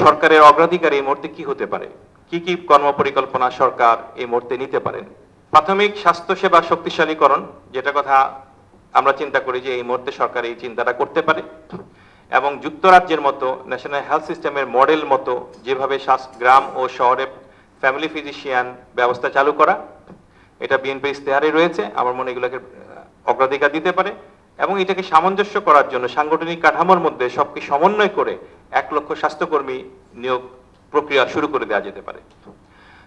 সরকারের অগ্রাধিকার এই মুহূর্তে কি হতে পারে, কি কি কর্মপরিকল্পনা সরকার এই মুহূর্তে নিতে পারেন। প্রাথমিক স্বাস্থ্যসেবা শক্তিশালীকরণ, যেটা কথা আমরা চিন্তা করি যে এই মুহূর্তে সরকার এই চিন্তাটা করতে পারে, এবং যুক্তরাজ্যের মতো ন্যাশনাল হেলথ সিস্টেমের মডেল মতো যেভাবে গ্রাম ও শহরে ফ্যামিলি ফিজিশিয়ান ব্যবস্থা চালু করা, এটা বিএনপি ইশতেহারে রয়েছে। আমার মনে এগুলোকে অগ্রাধিকার দিতে পারে এবং এটাকে সামঞ্জস্য করার জন্য সাংগঠনিক কাঠামোর মধ্যে সবকে সমন্বয় করে 1 লক্ষ স্বাস্থ্যকর্মী নিয়োগ প্রক্রিয়া শুরু করে দেওয়া যেতে পারে।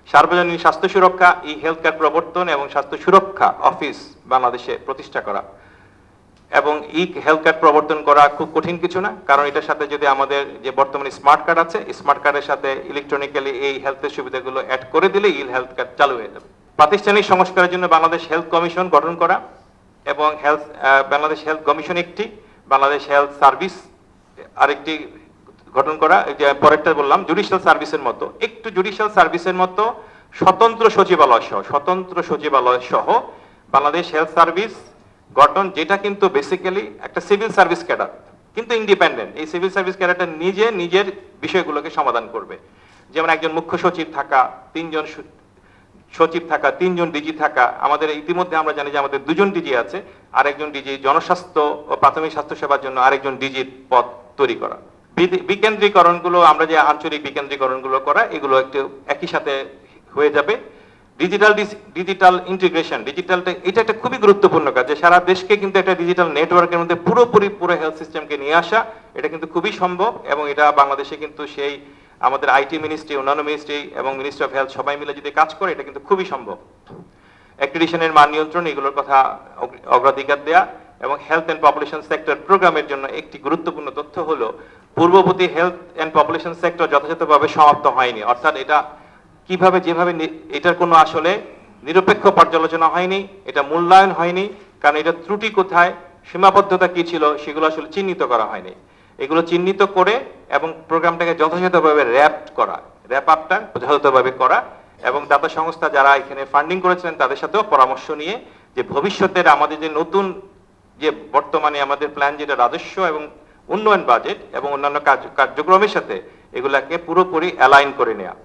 সার্বজনীন স্বাস্থ্য সুরক্ষা, ই হেলথ কার্ড প্রবর্তন এবং স্বাস্থ্য সুরক্ষা অফিস বাংলাদেশে প্রতিষ্ঠা করা, এবং ই হেলথ কার্ড প্রবর্তন করা খুব কঠিন কিছু না, কারণ এটার সাথে যদি আমাদের যে বর্তমানে স্মার্ট কার্ড আছে, স্মার্ট কার্ডের সাথে ইলেকট্রনিক্যালি এই হেলথের সুবিধাগুলো অ্যাড করে দিলে ই হেলথ কার্ড চালু হয়ে যাবে। প্রাতিষ্ঠানিক সংস্কারের জন্য বাংলাদেশ হেলথ কমিশন গঠন করা এবং বাংলাদেশ হেলথ কমিশন একটি, বাংলাদেশ হেলথ সার্ভিস আরেকটি গঠন করা। যে পরেরটা বললাম জুডিশিয়াল সার্ভিসের মতো, একটু জুডিশিয়াল সার্ভিসের মতো স্বতন্ত্র সচিবালয় সহ বাংলাদেশ হেলথ সার্ভিস গঠন, যেটা কিন্তু বেসিক্যালি একটা সিভিল সার্ভিস ক্যাডার, কিন্তু ইন্ডিপেন্ডেন্ট। এই সিভিল সার্ভিস ক্যাডারটা নিজের বিষয়গুলোকে সমাধান করবে। যেমন একজন মুখ্য সচিব থাকা, 3 জন সচিব থাকা, 3 জন ডিজি থাকা। আমাদের ইতিমধ্যে আমরা জানি যে আমাদের 2 জন ডিজি আছে, আর একজন ডিজি জনস্বাস্থ্য ও প্রাথমিক স্বাস্থ্য সেবার জন্য আরেকজন ডিজির পদ তৈরি করা। বিকেন্দ্রীকরণগুলো, আমরা যে আঞ্চলিক বিকেন্দ্রীকরণগুলো করা, এগুলো একটু একই সাথে হয়ে যাবে। ডিজিটাল ইন্টিগ্রেশন, এটা একটা খুবই গুরুত্বপূর্ণ কাজ, যে সারা দেশকে কিন্তু একটা ডিজিটাল নেটওয়ার্কের মধ্যে পুরো হেলথ সিস্টেমকে নিয়ে আসা, এটা কিন্তু খুবই সম্ভব। এবং এটা বাংলাদেশে কিন্তু সেই আমাদের আইটি মিনিস্ট্রি, অন্যান্য মিনিস্ট্রি এবং মিনিস্ট্রি অফ হেলথ সবাই মিলে যদি কাজ করে, এটা কিন্তু খুবই সম্ভব। অ্যাক্রিডিশনের মান নিয়ন্ত্রণ, এগুলোর কথা অগ্রাধিকার দেয়া, এবং হেলথ এন্ড পপুলেশন সেক্টর প্রোগ্রামের জন্য একটি গুরুত্বপূর্ণ তথ্য হলো পূর্ববর্তী হেলথ এন্ড পপুলেশন সেক্টর যথাযথভাবে সমাপ্ত হয়নি। অর্থাৎ এটা কিভাবে যেভাবে এটার কোনো আসলে নিরপেক্ষ পর্যালোচনা হয়নি, এটা মূল্যায়ন হয়নি, কারণ এটা ত্রুটি কোথায়, সীমাবদ্ধতা কি ছিল, সেগুলো আসলে চিহ্নিত করা হয়নি। এগুলো চিহ্নিত করে এবং প্রোগ্রামটাকে যথাযথভাবে র্যাপ আপটা যথাযথভাবে করা, এবং দাতা সংস্থা যারা এখানে ফান্ডিং করেছিলেন তাদের সাথেও পরামর্শ নিয়ে যে ভবিষ্যতের আমাদের যে নতুন যে বর্তমানে আমাদের প্ল্যান, যেটা রাজস্ব এবং উন্নয়ন বাজেট এবং অন্যান্য কার্যক্রমের সাথে এগুলাকে পুরোপুরি অ্যালাইন করে নেওয়া।